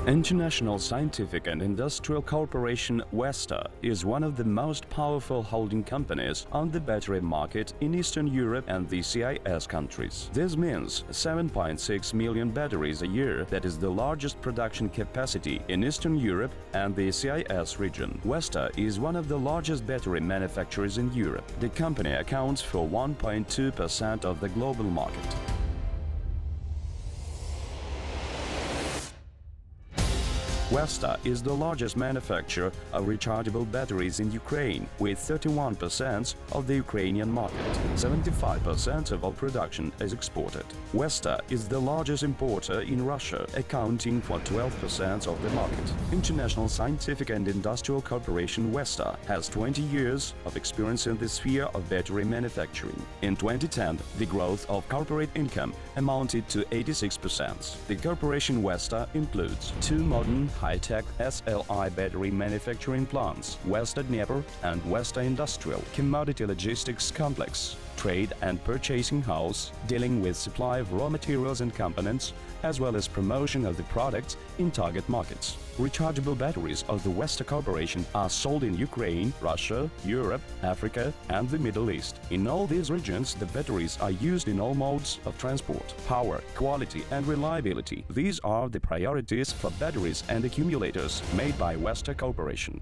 International Scientific and Industrial Corporation Westa is one of the most powerful holding companies on the battery market in Eastern Europe and the CIS countries. This means 7.6 million batteries a year, that is the largest production capacity in Eastern Europe and the CIS region. Westa is one of the largest battery manufacturers in Europe. The company accounts for 1.2% of the global market. Westa is the largest manufacturer of rechargeable batteries in Ukraine, with 31% of the Ukrainian market. 75% of all production is exported. Westa is the largest importer in Russia, accounting for 12% of the market. International Scientific and Industrial Corporation Westa has 20 years of experience in the sphere of battery manufacturing. In 2010, the growth of corporate income amounted to 86%. The corporation Westa includes two modern high-tech SLI battery manufacturing plants, Westa Dnieper and Westa Industrial, commodity logistics complex, trade and purchasing house, dealing with supply of raw materials and components, as well as promotion of the products in target markets. Rechargeable batteries of the Westa Corporation are sold in Ukraine, Russia, Europe, Africa and the Middle East. In all these regions, the batteries are used in all modes of transport: power, quality and reliability. These are the priorities for batteries and accumulators made by Westa Corporation.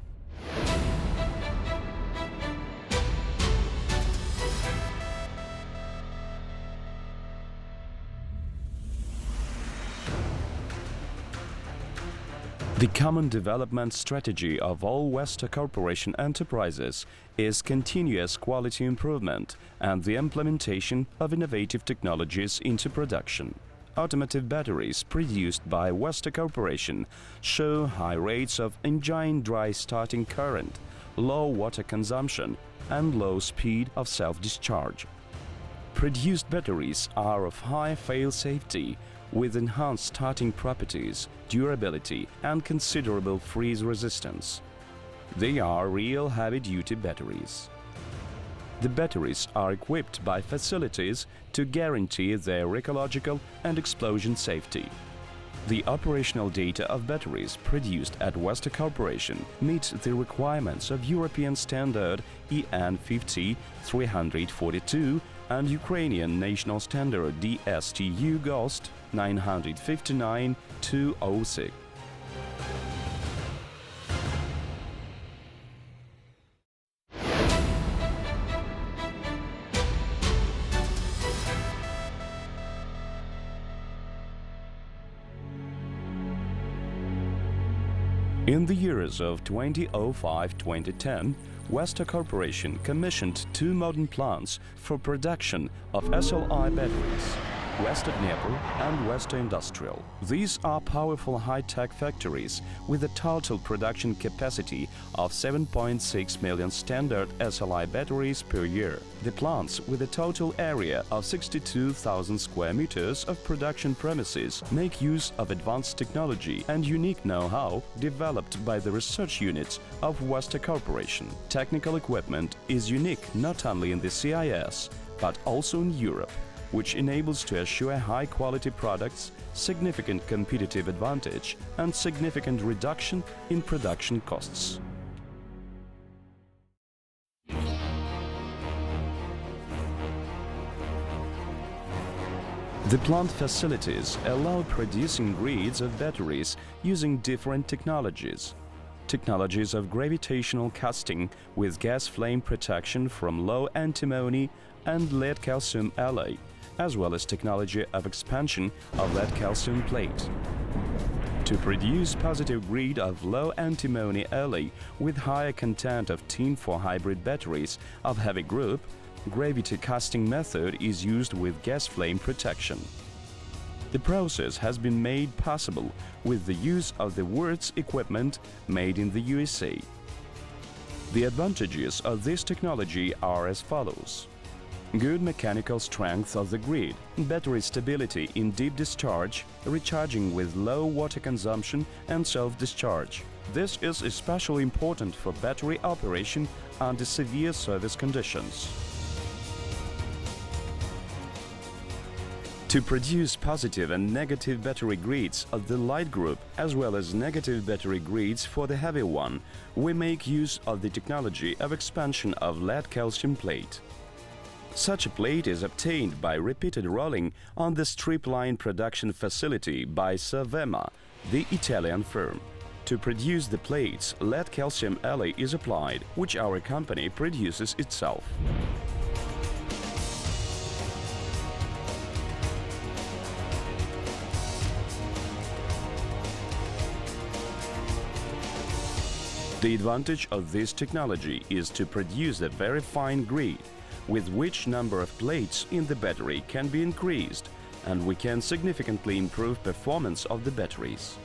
The common development strategy of all Westa Corporation enterprises is continuous quality improvement and the implementation of innovative technologies into production. Automotive batteries produced by Westa Corporation show high rates of engine dry starting current, low water consumption and low speed of self-discharge. Produced batteries are of high fail safety, with enhanced starting properties, durability and considerable freeze resistance. They are real heavy-duty batteries. The batteries are equipped by facilities to guarantee their ecological and explosion safety. The operational data of batteries produced at Westa Corporation meet the requirements of European standard EN 50342 and Ukrainian national standard DSTU GOST 959-206. In the years of 2005-2010, Westa Corporation commissioned two modern plants for production of SLI batteries, Westa Dnieper and Westa Industrial. These are powerful high-tech factories with a total production capacity of 7.6 million standard SLI batteries per year. The plants, with a total area of 62,000 square meters of production premises, make use of advanced technology and unique know-how developed by the research units of Westa Corporation. Technical equipment is unique not only in the CIS, but also in Europe, which enables to assure high-quality products, significant competitive advantage and significant reduction in production costs. The plant facilities allow producing grades of batteries using different technologies. Technologies of gravitational casting with gas flame protection from low antimony and lead calcium alloy, as well as technology of expansion of lead calcium plate. To produce positive grade of low antimony alloy with higher content of tin for hybrid batteries of heavy group, gravity casting method is used with gas flame protection. The process has been made possible with the use of the world's equipment made in the USA. The advantages of this technology are as follows: good mechanical strength of the grid, battery stability in deep discharge, recharging with low water consumption and self-discharge. This is especially important for battery operation under severe service conditions. To produce positive and negative battery grades of the light group as well as negative battery grades for the heavy one, we make use of the technology of expansion of lead calcium plate. Such a plate is obtained by repeated rolling on the strip line production facility by Savema, the Italian firm. To produce the plates, lead calcium alloy is applied, which our company produces itself. The advantage of this technology is to produce a very fine grade, with which number of plates in the battery can be increased, and we can significantly improve performance of the batteries.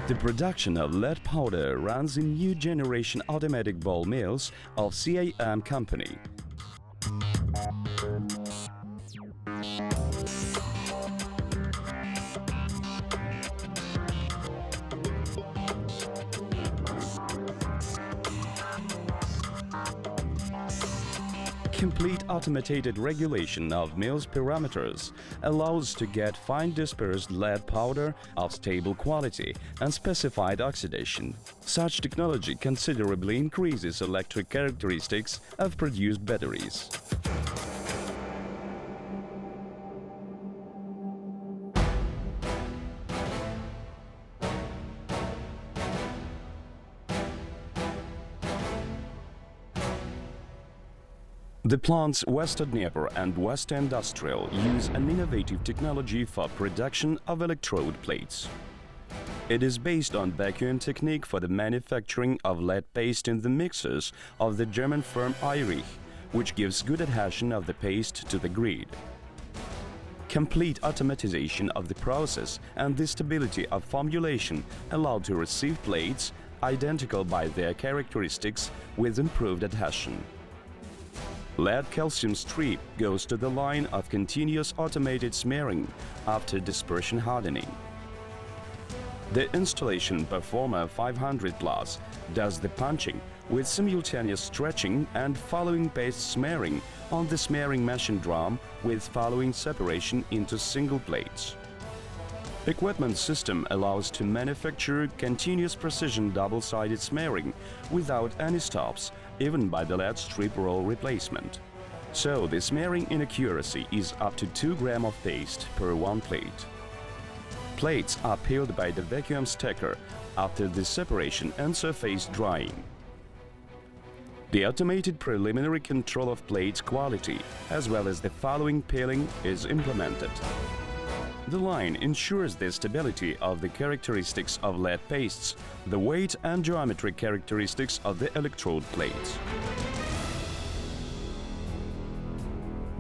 The production of lead powder runs in new generation automatic ball mills of CAM company. Complete automated regulation of mill's parameters allows to get fine dispersed lead powder of stable quality and specified oxidation. Such technology considerably increases electric characteristics of produced batteries. The plants Westa and Westa Industrial use an innovative technology for production of electrode plates. It is based on vacuum technique for the manufacturing of lead paste in the mixers of the German firm Eirich, which gives good adhesion of the paste to the grid. Complete automatization of the process and the stability of formulation allow to receive plates identical by their characteristics with improved adhesion. Lead calcium strip goes to the line of continuous automated smearing after dispersion hardening. The installation Performer 500 Plus does the punching with simultaneous stretching and following paste smearing on the smearing machine drum with following separation into single plates. Equipment system allows to manufacture continuous precision double-sided smearing without any stops, even by the lead strip roll replacement. So the smearing inaccuracy is up to 2 grams of paste per one plate. Plates are peeled by the vacuum stacker after the separation and surface drying. The automated preliminary control of plates quality as well as the following peeling is implemented. The line ensures the stability of the characteristics of lead pastes, the weight and geometric characteristics of the electrode plates.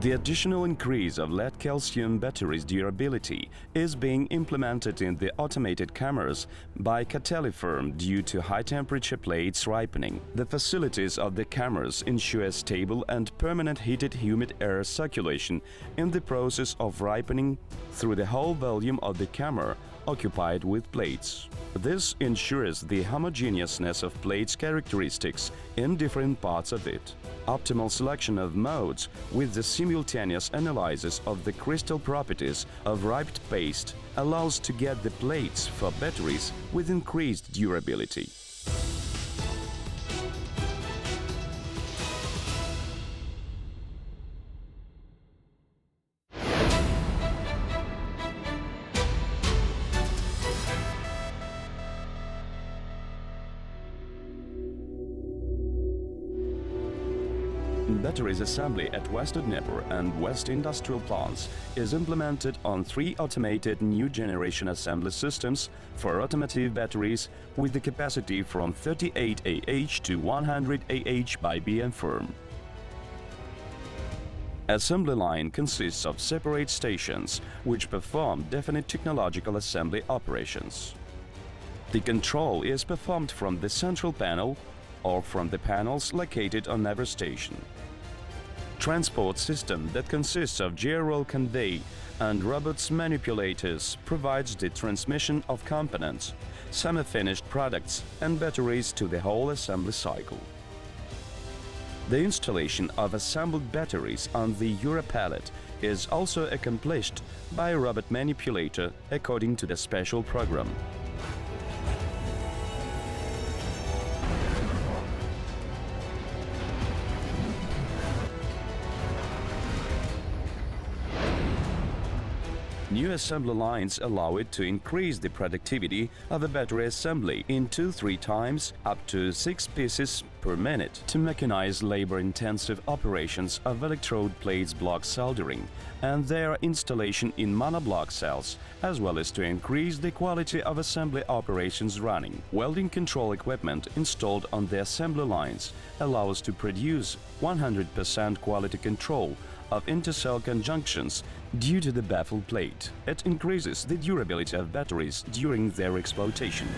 The additional increase of lead calcium batteries' durability is being implemented in the automated cameras by Catelli firm due to high-temperature plates ripening. The facilities of the cameras ensure stable and permanent heated humid air circulation in the process of ripening through the whole volume of the camera occupied with plates. This ensures the homogeneousness of plates' characteristics in different parts of it. Optimal selection of modes with the simultaneous analysis of the crystal properties of ripe paste allows to get the plates for batteries with increased durability. batteries assembly at Westa and West industrial plants is implemented on 3 automated new generation assembly systems for automotive batteries with the capacity from 38 Ah to 100 Ah by BM firm. Assembly line consists of separate stations which perform definite technological assembly operations. The control is performed from the central panel or from the panels located on every station. Transport system that consists of gyro convey and robots manipulators provides the transmission of components, semi-finished products and batteries to the whole assembly cycle. The installation of assembled batteries on the Euro pallet is also accomplished by a robot manipulator according to the special program. New assembly lines allow it to increase the productivity of a battery assembly in 2-3 times up to 6 pieces per minute to mechanize labor-intensive operations of electrode plates block soldering and their installation in monoblock cells, as well as to increase the quality of assembly operations running. Welding control equipment installed on the assembly lines allows to produce 100% quality control of intercell conjunctions due to the baffle plate. It increases the durability of batteries during their exploitation.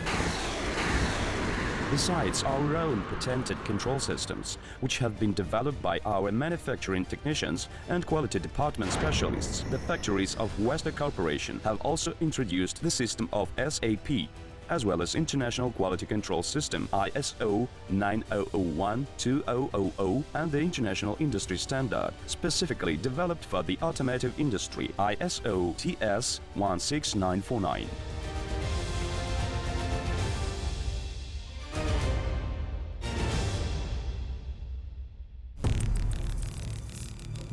Besides our own patented control systems, which have been developed by our manufacturing technicians and quality department specialists, the factories of Westa Corporation have also introduced the system of SAP, as well as International Quality Control System ISO 9001-2000 and the International Industry Standard, specifically developed for the automotive industry ISO TS 16949.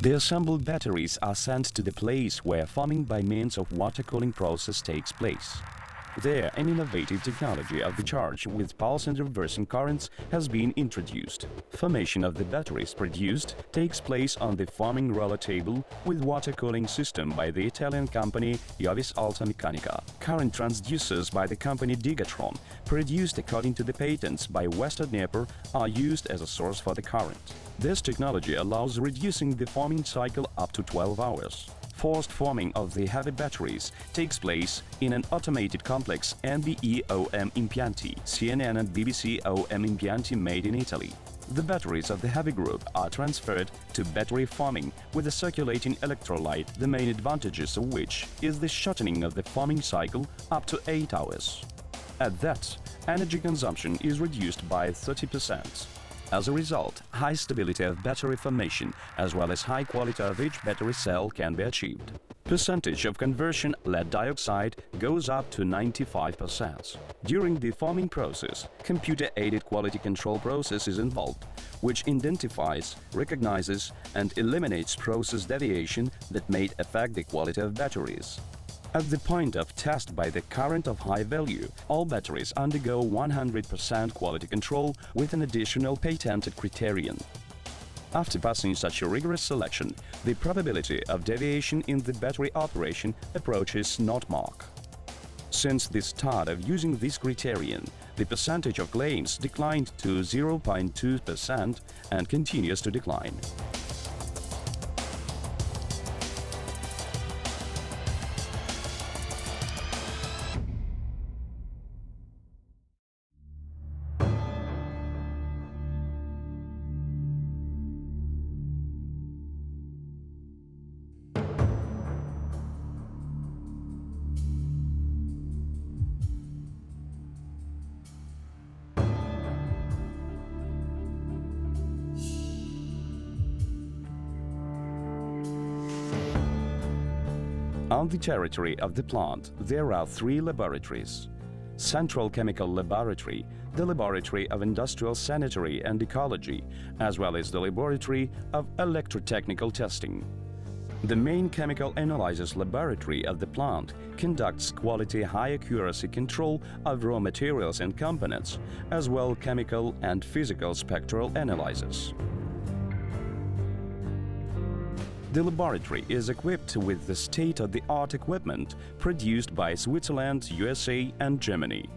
The assembled batteries are sent to the place where forming by means of water cooling process takes place. There, an innovative technology of the charge with pulse and reversing currents has been introduced. Formation of the batteries produced takes place on the forming roller table with water cooling system by the Italian company Iovis Alta Meccanica. Current transducers by the company Digatron, produced according to the patents by Westa, are used as a source for the current. This technology allows reducing the forming cycle up to 12 hours. Forced forming of the heavy batteries takes place in an automated complex NBE OM impianti, CNN and BBC OM impianti made in Italy. The batteries of the heavy group are transferred to battery forming with a circulating electrolyte, the main advantages of which is the shortening of the forming cycle up to 8 hours. At that, energy consumption is reduced by 30%. As a result, high stability of battery formation as well as high quality of each battery cell can be achieved. Percentage of conversion lead dioxide goes up to 95%. During the forming process, computer-aided quality control process is involved, which identifies, recognizes and eliminates process deviation that may affect the quality of batteries. At the point of test by the current of high value, all batteries undergo 100% quality control with an additional patented criterion. After passing such a rigorous selection, the probability of deviation in the battery operation approaches naught mark. Since the start of using this criterion, the percentage of claims declined to 0.2% and continues to decline. On the territory of the plant, there are 3 laboratories: Central Chemical Laboratory, the Laboratory of Industrial Sanitary and Ecology, as well as the Laboratory of Electrotechnical Testing. The main chemical analysis laboratory of the plant conducts quality high-accuracy control of raw materials and components, as well chemical and physical spectral analysis. The laboratory is equipped with the state-of-the-art equipment produced by Switzerland, USA and Germany.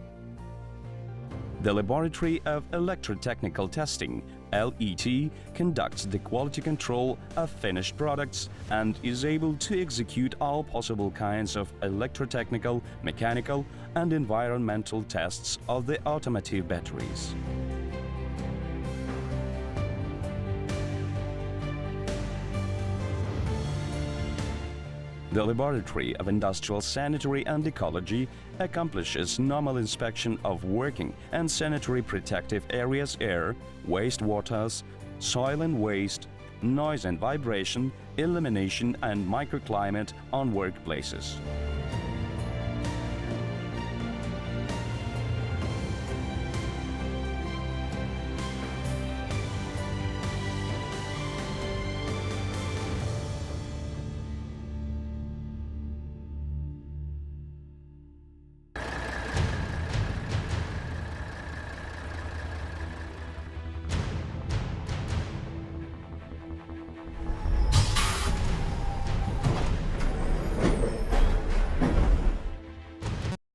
The Laboratory of Electrotechnical Testing (LET) conducts the quality control of finished products and is able to execute all possible kinds of electrotechnical, mechanical and environmental tests of the automotive batteries. The Laboratory of Industrial Sanitary and Ecology accomplishes normal inspection of working and sanitary protective areas, air, wastewaters, soil and waste, noise and vibration, illumination and microclimate on workplaces.